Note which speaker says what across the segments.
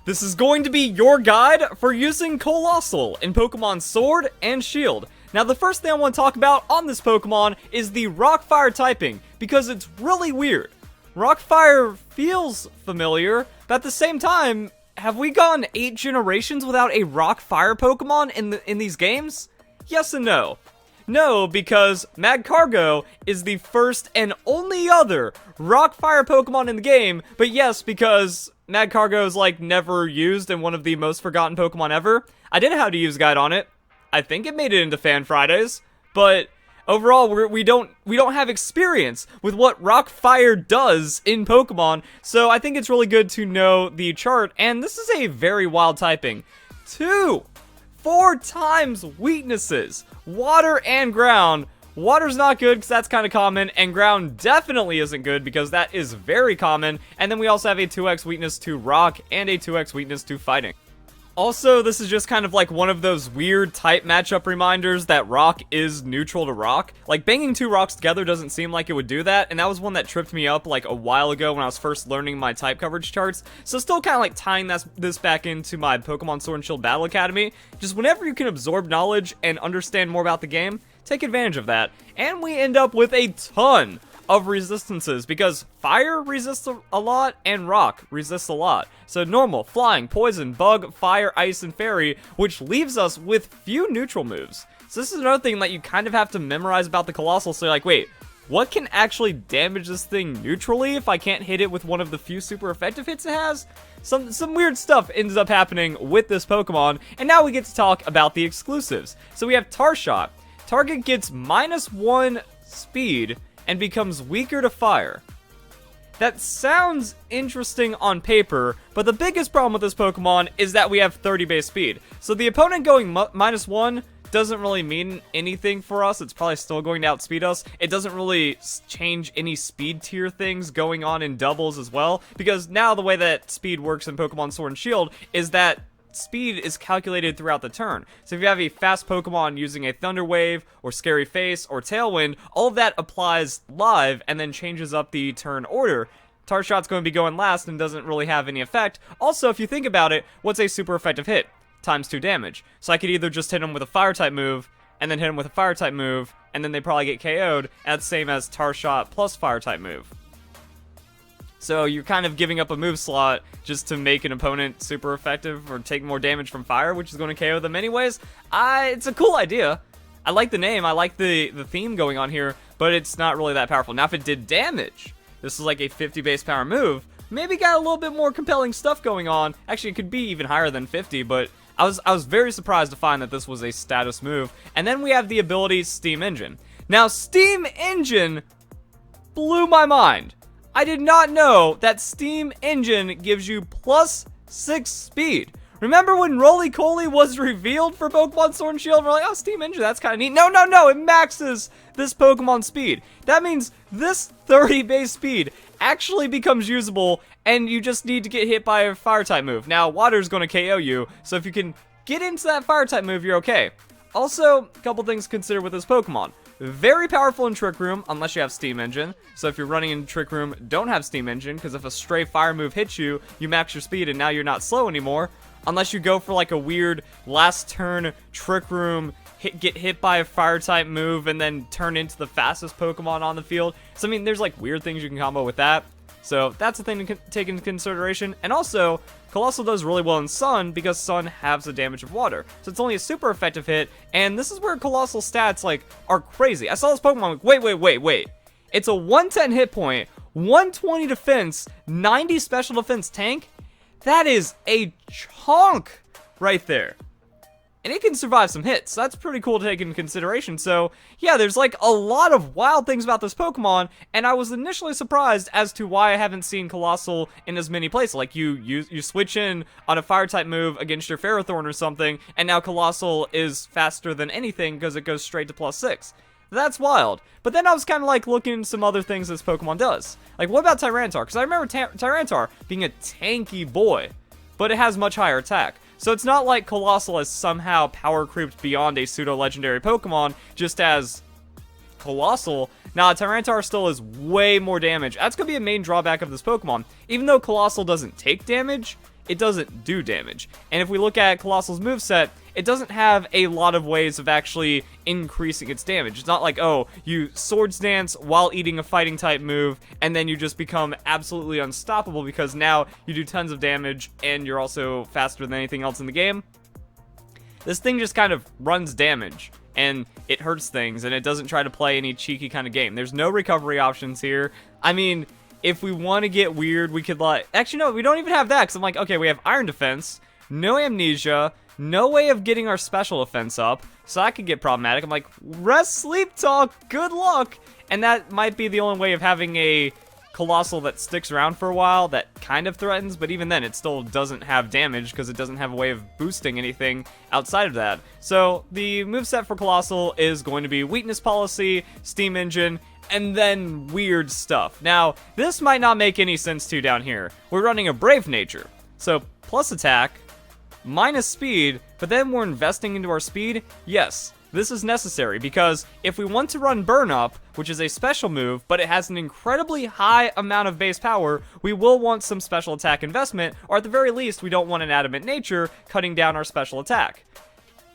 Speaker 1: This is going to be your guide for using Coalossal in Pokemon Sword and Shield. Now the first thing I want to talk about on this Pokemon is the Rock-Fire typing, because it's really weird. Rock-Fire feels familiar, but at the same time, have we gone 8 generations without a Rock-Fire Pokemon in these games? Yes and no. No, because Magcargo is the first and only other Rock-Fire Pokemon in the game, but yes, because Magcargo is like never used and one of the most forgotten Pokemon ever. I did a how to use guide on it. I think it made it into Fan Fridays, but overall we don't have experience with what Rock-Fire does in Pokemon, so I think it's really good to know the chart, and this is a very wild typing. 4 times weaknesses, water and ground. Water's not good because that's kind of common, and ground definitely isn't good because that is very common. And then we also have a 2x weakness to rock and a 2x weakness to fighting. Also, this is just kind of like one of those weird type matchup reminders that rock is neutral to rock. Like, banging 2 rocks together doesn't seem like it would do that, and that was one that tripped me up like a while ago when I was first learning my type coverage charts. So still kind of like tying this back into my Pokemon Sword and Shield Battle Academy. Just whenever you can absorb knowledge and understand more about the game, take advantage of that. And we end up with a ton of resistances, because fire resists a lot and rock resists a lot. So normal, flying, poison, bug, fire, ice, and fairy, which leaves us with few neutral moves. So this is another thing that you kind of have to memorize about the Coalossal, so you're like, wait, what can actually damage this thing neutrally if I can't hit it with one of the few super effective hits it has? Some weird stuff ends up happening with this Pokemon, and now we get to talk about the exclusives. So we have Tarshot. Target gets -1 speed and becomes weaker to fire. That sounds interesting on paper, but the biggest problem with this Pokemon is that we have 30 base speed. So the opponent going -1 doesn't really mean anything for us. It's probably still going to outspeed us. It doesn't really change any speed tier things going on in doubles as well, because now the way that speed works in Pokemon Sword and Shield is that speed is calculated throughout the turn. So if you have a fast Pokemon using a Thunder Wave, or Scary Face, or Tailwind, all of that applies live and then changes up the turn order. Tarshot's going to be going last and doesn't really have any effect. Also, if you think about it, what's a super effective hit? ×2 damage. So I could either just hit him with a Fire-type move, and then hit him with a Fire-type move, and then they probably get KO'd, and that's the same as Tarshot plus Fire-type move. So you're kind of giving up a move slot just to make an opponent super effective or take more damage from fire, which is going to KO them anyways. It's a cool idea. I like the name, I like the theme going on here, but it's not really that powerful. Now if it did damage, this is like a 50 base power move, maybe got a little bit more compelling stuff going on. Actually, it could be even higher than 50, but I was very surprised to find that this was a status move. And then we have the ability Steam Engine. Now Steam Engine blew my mind. I did not know that Steam Engine gives you +6 speed. Remember when Roly-Coly was revealed for Pokemon Sword and Shield? We're like, oh, Steam Engine, that's kind of neat. No, it maxes this Pokemon speed. That means this 30 base speed actually becomes usable, and you just need to get hit by a Fire-type move. Now, Water's going to KO you, so if you can get into that Fire-type move, you're okay. Also, a couple things to consider with this Pokemon. Very powerful in Trick Room, unless you have Steam Engine. So if you're running in Trick Room, don't have Steam Engine, because if a stray fire move hits you, you max your speed and now you're not slow anymore. Unless you go for like a weird last turn Trick Room, get hit by a fire type move, and then turn into the fastest Pokemon on the field. So I mean, there's like weird things you can combo with that. So that's a thing to take into consideration. And also, Coalossal does really well in Sun because Sun halves the damage of water. So it's only a super effective hit, and this is where Coalossal stats like are crazy. I saw this Pokemon like, wait. It's a 110 hit point, 120 defense, 90 special defense tank. That is a chunk right there. And it can survive some hits, so that's pretty cool to take into consideration. So, yeah, there's like a lot of wild things about this Pokemon, and I was initially surprised as to why I haven't seen Coalossal in as many places. Like, you switch in on a Fire-type move against your Ferrothorn or something, and now Coalossal is faster than anything because it goes straight to +6. That's wild. But then I was kind of like looking into some other things this Pokemon does. Like, what about Tyranitar? Because I remember Tyranitar being a tanky boy, but it has much higher attack. So it's not like Coalossal has somehow power creeped beyond a pseudo-legendary Pokemon, just as Coalossal. Now, Tyranitar still is way more damage. That's going to be a main drawback of this Pokemon. Even though Coalossal doesn't take damage, it doesn't do damage. And if we look at Coalossal's moveset, it doesn't have a lot of ways of actually increasing its damage. It's not like, oh, you Swords Dance while eating a fighting type move, and then you just become absolutely unstoppable because now you do tons of damage and you're also faster than anything else in the game. This thing just kind of runs damage, and it hurts things, and it doesn't try to play any cheeky kind of game. There's no recovery options here. I mean, if we want to get weird, we could like... Actually, no, we don't even have that, because I'm like, okay, we have Iron Defense, no Amnesia, no way of getting our special offense up, so that could get problematic. I'm like, rest, sleep, talk, good luck! And that might be the only way of having a Coalossal that sticks around for a while that kind of threatens, but even then it still doesn't have damage because it doesn't have a way of boosting anything outside of that. So the moveset for Coalossal is going to be Weakness Policy, Steam Engine, and then weird stuff. Now, this might not make any sense to you down here. We're running a Brave Nature, so plus attack, minus speed, but then we're investing into our speed. Yes, this is necessary because if we want to run Burn Up, which is a special move, but it has an incredibly high amount of base power, we will want some special attack investment, or at the very least, we don't want an Adamant Nature cutting down our special attack.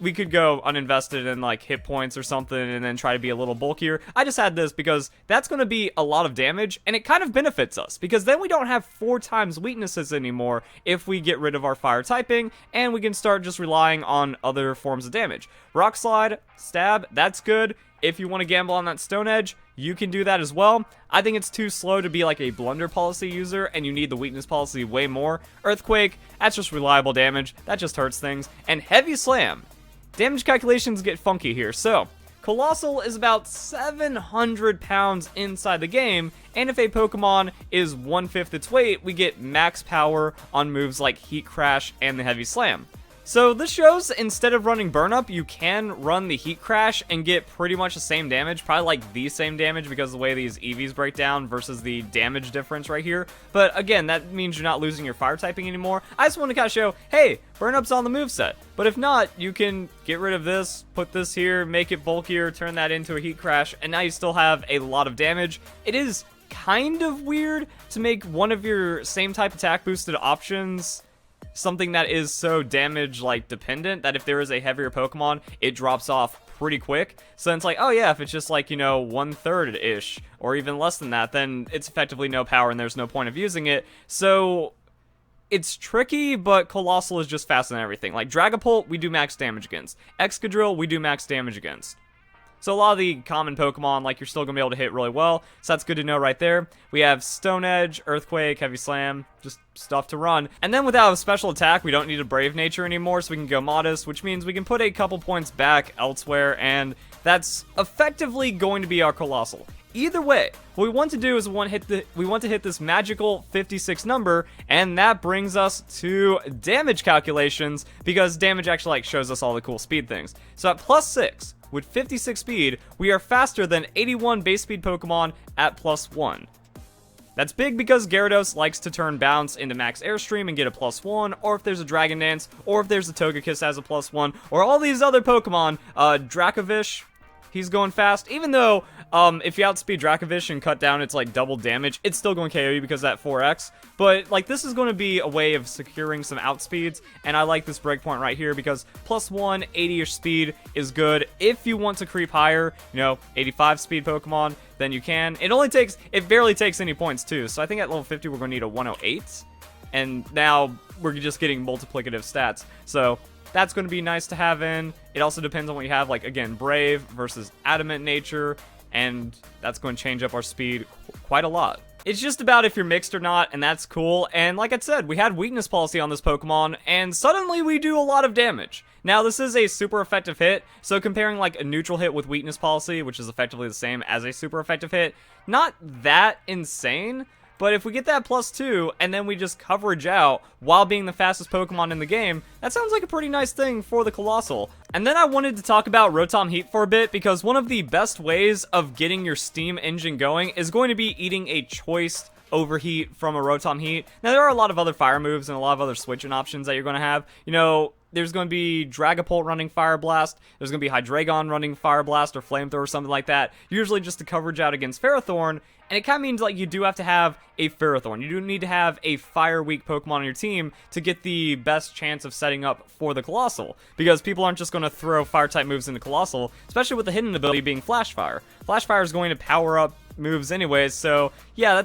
Speaker 1: We could go uninvested in like hit points or something and then try to be a little bulkier. I just had this because that's going to be a lot of damage, and it kind of benefits us because then we don't have 4 times weaknesses anymore if we get rid of our fire typing, and we can start just relying on other forms of damage. Rock Slide, Stab, that's good. If you want to gamble on that Stone Edge, you can do that as well. I think it's too slow to be like a Blunder Policy user, and you need the Weakness Policy way more. Earthquake, that's just reliable damage. That just hurts things. And Heavy Slam. Damage calculations get funky here, so Coalossal is about 700 pounds inside the game, and if a Pokemon is 1/5 its weight, we get max power on moves like Heat Crash and the Heavy Slam. So this shows instead of running Burn Up, you can run the Heat Crash and get pretty much the same damage, probably like the same damage because of the way these EVs break down versus the damage difference right here. But again, that means you're not losing your fire typing anymore. I just want to kind of show, hey, Burn Up's on the moveset. But if not, you can get rid of this, put this here, make it bulkier, turn that into a Heat Crash, and now you still have a lot of damage. It is kind of weird to make one of your same type attack boosted options something that is so damage like dependent that if there is a heavier Pokemon, it drops off pretty quick. So it's like, oh yeah, if it's just like, you know, 1/3 ish or even less than that, then it's effectively no power and there's no point of using it. So it's tricky, but Coalossal is just faster than everything. Like Dragapult, we do max damage against. Excadrill, we do max damage against. So a lot of the common Pokemon, like, you're still going to be able to hit really well, so that's good to know right there. We have Stone Edge, Earthquake, Heavy Slam, just stuff to run. And then without a special attack, we don't need a Brave Nature anymore, so we can go Modest, which means we can put a couple points back elsewhere, and that's effectively going to be our Coalossal. Either way, what we want to do is we want to hit this magical 56 number, and that brings us to damage calculations, because damage actually like shows us all the cool speed things. So at +6, with 56 speed, we are faster than 81 base speed Pokemon at +1. That's big because Gyarados likes to turn Bounce into Max Airstream and get a +1, or if there's a Dragon Dance, or if there's a Togekiss has a +1, or all these other Pokemon. Dracovish, he's going fast, even though if you outspeed Dracovish and cut down its like double damage, it's still going to KO you because of that 4x. But like this is going to be a way of securing some outspeeds, and I like this breakpoint right here because +1, 80-ish speed is good. If you want to creep higher, you know, 85 speed Pokemon, then you can. It barely takes any points too. So I think at level 50 we're going to need a 108, and now we're just getting multiplicative stats. So that's going to be nice to have in. It also depends on what you have, like, again, Brave versus Adamant Nature, and that's going to change up our speed quite a lot. It's just about if you're mixed or not, and that's cool. And like I said, we had Weakness Policy on this Pokemon, and suddenly we do a lot of damage. Now, this is a super effective hit, so comparing like a neutral hit with Weakness Policy, which is effectively the same as a super effective hit, not that insane. But if we get that +2, and then we just coverage out while being the fastest Pokemon in the game, that sounds like a pretty nice thing for the Coalossal. And then I wanted to talk about Rotom Heat for a bit, because one of the best ways of getting your Steam engine going is going to be eating a choice overheat from a Rotom Heat. Now, there are a lot of other fire moves and a lot of other switching options that you're going to have. You know, there's going to be Dragapult running Fire Blast. There's going to be Hydreigon running Fire Blast or Flamethrower or something like that. Usually just to coverage out against Ferrothorn. And it kind of means like you do have to have a Ferrothorn. You do need to have a Fire Weak Pokemon on your team to get the best chance of setting up for the Coalossal. Because people aren't just going to throw Fire-type moves into Coalossal, especially with the hidden ability being Flash Fire. Flash Fire is going to power up moves anyways, so yeah,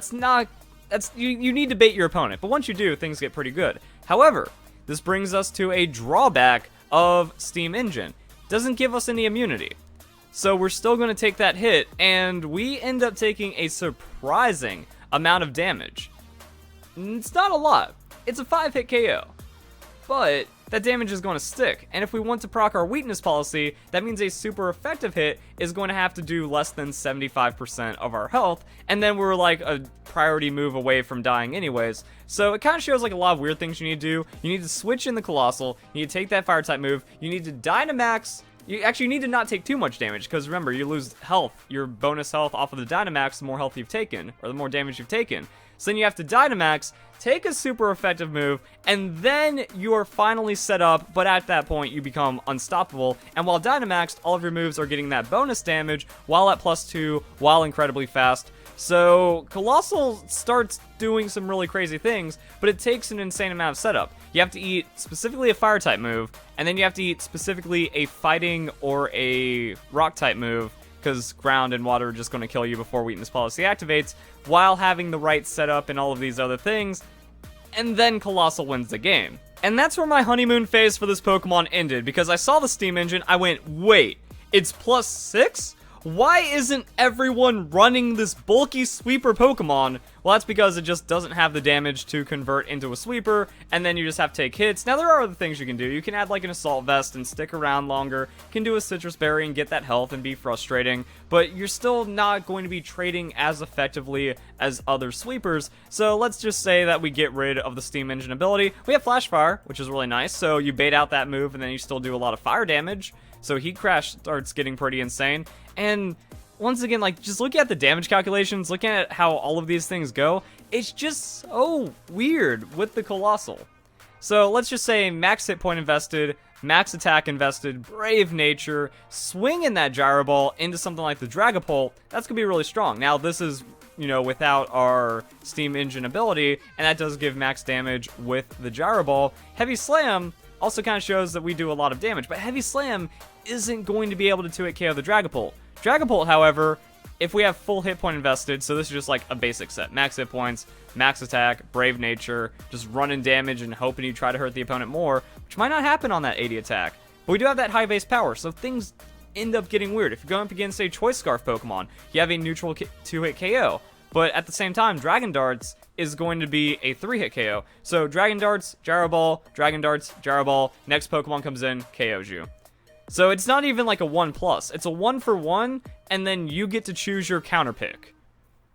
Speaker 1: you need to bait your opponent. But once you do, things get pretty good. However, this brings us to a drawback of Steam Engine. Doesn't give us any immunity. So we're still going to take that hit, and we end up taking a surprising amount of damage. It's not a lot. It's a 5-hit KO. But that damage is going to stick, and if we want to proc our weakness policy, that means a super effective hit is going to have to do less than 75% of our health, and then we're like a priority move away from dying anyways. So it kind of shows like a lot of weird things you need to do. You need to switch in the Coalossal, you need to take that fire type move, you need to Dynamax. You need to not take too much damage, because remember, you lose health, your bonus health off of the Dynamax the more health you've taken, or the more damage you've taken. So then you have to Dynamax, take a super effective move, and then you are finally set up, but at that point you become unstoppable, and while Dynamaxed, all of your moves are getting that bonus damage, while at +2, while incredibly fast. So Coalossal starts doing some really crazy things, but it takes an insane amount of setup. You have to eat specifically a fire type move, and then you have to eat specifically a fighting or a rock type move, because ground and water are just going to kill you before weakness policy activates, while having the right setup and all of these other things, and then Coalossal wins the game. And that's where my honeymoon phase for this Pokemon ended, because I saw the Steam Engine, I went, wait, it's +6? Why isn't everyone running this bulky sweeper Pokemon? Well, that's because it just doesn't have the damage to convert into a sweeper, and then you just have to take hits. Now, there are other things you can do. You can add like an Assault Vest and stick around longer. You can do a Citrus Berry and get that health and be frustrating, but you're still not going to be trading as effectively as other sweepers. So let's just say that we get rid of the Steam Engine ability. We have Flash Fire, which is really nice, so you bait out that move and then you still do a lot of fire damage. So Heat Crash starts getting pretty insane. And once again, like, just looking at the damage calculations, looking at how all of these things go, it's just so weird with the Coalossal. So let's just say max hit point invested, max attack invested, brave nature, swing in that Gyro Ball into something like the Dragapult, that's going to be really strong. Now, this is, you know, without our Steam Engine ability, and that does give max damage with the Gyro Ball. Heavy Slam also kind of shows that we do a lot of damage, but Heavy Slam isn't going to be able to 2-hit KO the Dragapult. Dragapult, however, if we have full hit point invested, so this is just like a basic set, max hit points, max attack, brave nature, just running damage and hoping you try to hurt the opponent more, which might not happen on that 80 attack. But we do have that high base power, so things end up getting weird. If you're going up against a Choice Scarf Pokemon, you have a neutral 2-hit KO, but at the same time, Dragon Darts is going to be a 3-hit KO. So Dragon Darts, Gyro Ball, Dragon Darts, Gyro Ball, next Pokemon comes in, KOs you. So it's not even like a 1+, it's a 1-for-1, and then you get to choose your counter pick,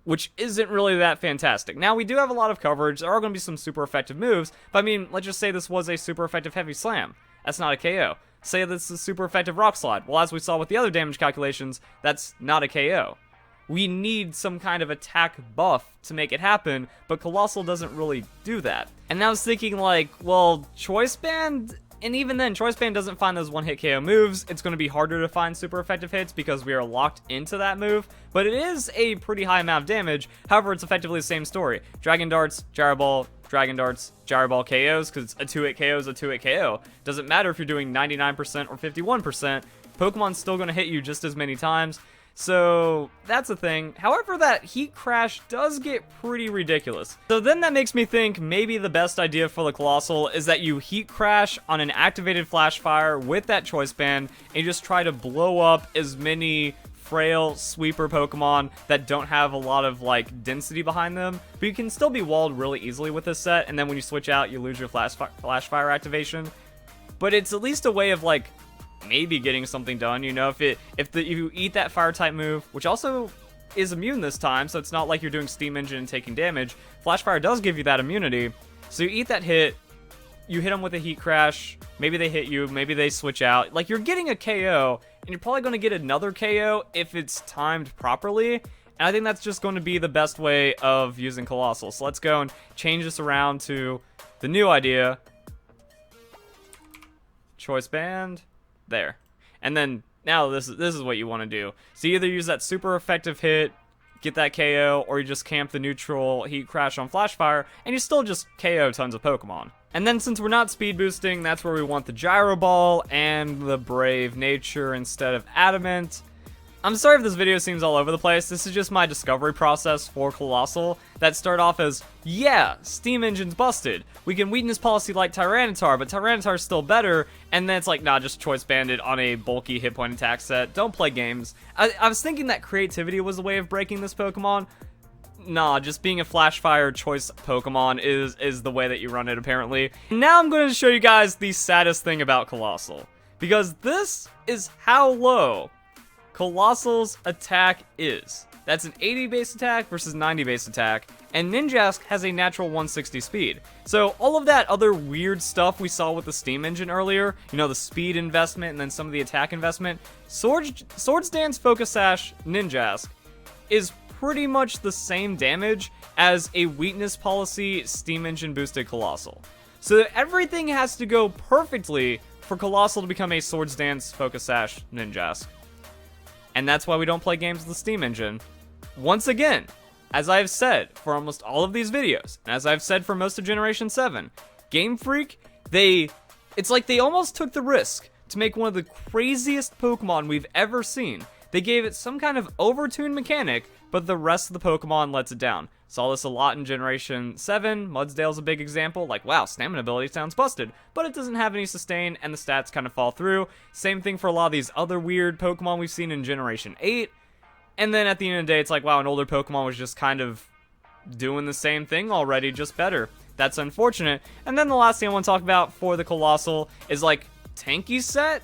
Speaker 1: which isn't really that fantastic. Now, we do have a lot of coverage, there are going to be some super effective moves, but I mean, let's just say this was a super effective Heavy Slam. That's not a KO. Say this is a super effective Rock Slide. Well, as we saw with the other damage calculations, that's not a KO. We need some kind of attack buff to make it happen, but Coalossal doesn't really do that. And I was thinking like, well, Choice Band. And even then, Choice Band doesn't find those one-hit KO moves. It's going to be harder to find super effective hits because we are locked into that move. But it is a pretty high amount of damage. However, it's effectively the same story. Dragon Darts, Gyro Ball, Dragon Darts, Gyro Ball KOs, because a 2-hit KO is a 2-hit KO. Doesn't matter if you're doing 99% or 51%. Pokemon's still going to hit you just as many times. So that's a thing. However, that Heat Crash does get pretty ridiculous. So then that makes me think maybe the best idea for the Coalossal is that you Heat Crash on an activated Flash Fire with that Choice Band and you just try to blow up as many frail sweeper Pokemon that don't have a lot of like density behind them, but you can still be walled really easily with this set, and then when you switch out you lose your Flash Fire activation. But it's at least a way of like maybe getting something done, you know, if you eat that fire type move, which also is immune this time, so it's not like you're doing Steam Engine and taking damage. Flash Fire does give you that immunity, so you eat that hit, you hit them with a Heat Crash, maybe they hit you, maybe they switch out, like you're getting a KO, and you're probably going to get another KO if it's timed properly, And I think that's just going to be the best way of using Coalossal. So let's go and change this around to the new idea. Choice band. There. And then now this is what you want to do. So you either use that super effective hit, get that KO, or you just camp the neutral heat crash on Flashfire, and you still just KO tons of Pokemon. And then since we're not speed boosting, that's where we want the Gyro Ball and the Brave Nature instead of Adamant. I'm sorry if this video seems all over the place. This is just my discovery process for Coalossal that start off as, yeah, Steam Engine's busted. We can weakness policy like Tyranitar, but Tyranitar's still better. And then it's like, nah, just choice banded on a bulky hit point attack set. Don't play games. I was thinking that creativity was the way of breaking this Pokemon. Nah, just being a Flashfire choice Pokemon is the way that you run it, apparently. Now I'm going to show you guys the saddest thing about Coalossal, because this is how low Coalossal's attack is. That's an 80 base attack versus 90 base attack, and Ninjask has a natural 160 speed. So all of that other weird stuff we saw with the Steam Engine earlier, you know, the speed investment and then some of the attack investment, Swords Dance Focus Sash Ninjask is pretty much the same damage as a weakness policy Steam Engine boosted Coalossal. So everything has to go perfectly for Coalossal to become a Swords Dance Focus Sash Ninjask. And that's why we don't play games with the Steam Engine. Once again, as I've said for almost all of these videos, and as I've said for most of Generation 7, Game Freak, it's like they almost took the risk to make one of the craziest Pokemon we've ever seen. They gave it some kind of overtuned mechanic, but the rest of the Pokemon lets it down. Saw this a lot in Generation 7, Mudsdale's a big example, like wow, stamina ability sounds busted, but it doesn't have any sustain and the stats kind of fall through. Same thing for a lot of these other weird Pokemon we've seen in Generation 8, and then at the end of the day it's like wow, an older Pokemon was just kind of doing the same thing already, just better. That's unfortunate. And then the last thing I want to talk about for the Coalossal is like tanky set.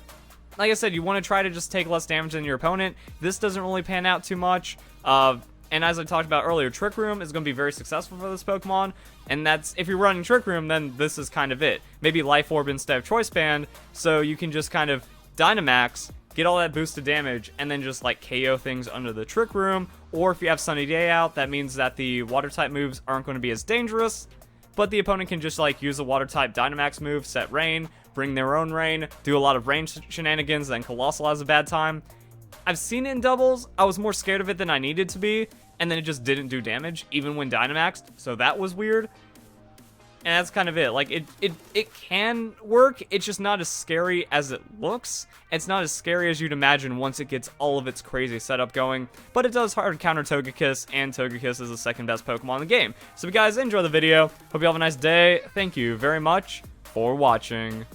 Speaker 1: Like I said, you want to try to just take less damage than your opponent. This doesn't really pan out too much. And as I talked about earlier, Trick Room is going to be very successful for this Pokemon. And that's, if you're running Trick Room, then this is kind of it. Maybe Life Orb instead of Choice Band, so you can just kind of Dynamax, get all that boosted damage, and then just like KO things under the Trick Room. Or if you have Sunny Day out, that means that the Water-type moves aren't going to be as dangerous. But the opponent can just like use a Water-type Dynamax move, set Rain, bring their own Rain, do a lot of Rain shenanigans, then Coalossal has a bad time. I've seen it in doubles. I was more scared of it than I needed to be, and then it just didn't do damage, even when Dynamaxed, so that was weird. And that's kind of it. Like, it can work, it's just not as scary as it looks. It's not as scary as you'd imagine once it gets all of its crazy setup going, but it does hard counter Togekiss, and Togekiss is the second best Pokemon in the game. So if you guys enjoy the video, hope you have a nice day. Thank you very much for watching.